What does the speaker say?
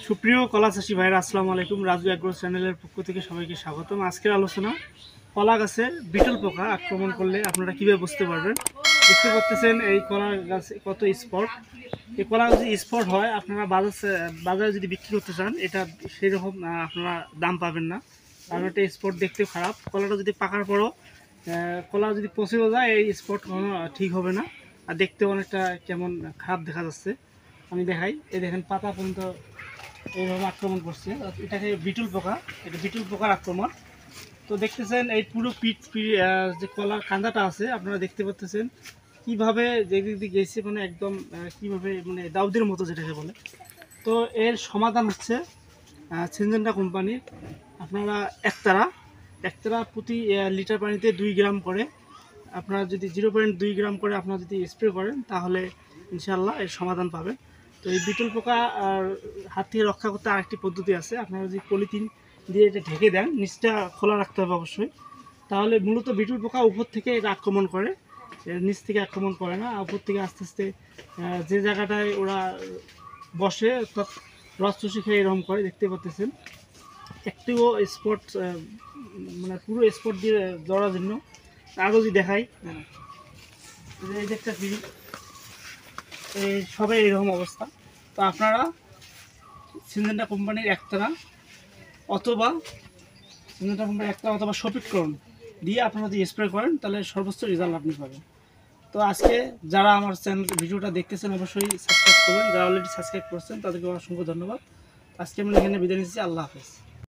সুপ্রিয় কলা চাষী ভাইরা আসসালামু আলাইকুম। রাজু অ্যাগ্রো চ্যানেলের পক্ষ থেকে সবাইকে স্বাগতম। আজকের আলোচনা কলা গাছে বিটল পোকা আক্রমণ করলে আপনারা কীভাবে বুঝতে পারবেন। দেখতে পাচ্ছেন এই কলা গাছে কত স্পট। এই কলা গাছে স্পট হয়, আপনারা বাজারে যদি বিক্রি করতে চান এটা সেই রকম আপনারা দাম পাবেন না, কারণ একটা স্পট দেখতে খারাপ। কলাটা যদি পাকার পরও কলা যদি পচেও যায় এই স্পট কোনো ঠিক হবে না, আর দেখতে অনেকটা কেমন খারাপ দেখা যাচ্ছে। আমি দেখাই, এই দেখেন পাতা পর্যন্ত এইভাবে আক্রমণ করছে, এটাকে বিটল পোকা, এটা বিটল পোকার আক্রমণ। তো দেখতেছেন এই পুরো যে কলার কান্দাটা আছে আপনারা দেখতে পাচ্ছেন কীভাবে যেদিক দিয়ে গেছে, মানে একদম কীভাবে মানে দাউদের মতো যেটাকে বলে। তো এর সমাধান হচ্ছে সিনজেন্টা কোম্পানির আপনারা একতারা প্রতি লিটার পানিতে 2 গ্রাম করে, আপনারা যদি 0.2 গ্রাম করে আপনারা যদি স্প্রে করেন তাহলে ইনশাল্লাহ এর সমাধান পাবেন। তো এই বিটল পোকা আর হাত থেকে রক্ষা করতে আরেকটি পদ্ধতি আছে, আপনারা যদি পলিথিন দিয়ে এটা ঢেকে দেন, নিচটা খোলা রাখতে হবে অবশ্যই, তাহলে মূলত বিটল পোকা উপর থেকে এটা আক্রমণ করে, নিচ থেকে আক্রমণ করে না। উপর থেকে আস্তে আস্তে যে জায়গাটায় ওরা বসে অর্থাৎ রস চুষি খেয়ে এরকম করে, দেখতে পাচ্ছেন একটিও স্পট মানে পুরো স্পট দিয়ে ধরার জন্য। আরও যদি দেখাই, এই যে একটা ফিরি, এই সবাই এরকম অবস্থা। তো আপনারা সিনজেন্টা কোম্পানির একতারা অথবা শপিকরণ দিয়ে আপনারা যদি স্প্রে করেন তাহলে সর্বোচ্চ রেজাল্ট আপনি পাবেন। তো আজকে যারা আমার চ্যানেল ভিডিওটা দেখতেছেন অবশ্যই সাবস্ক্রাইব করবেন, যারা অলরেডি সাবস্ক্রাইব করছেন তাদেরকে অসংখ্য ধন্যবাদ। আজকে আমি এখানে বিদায় নিচ্ছি। আল্লাহ হাফেজ।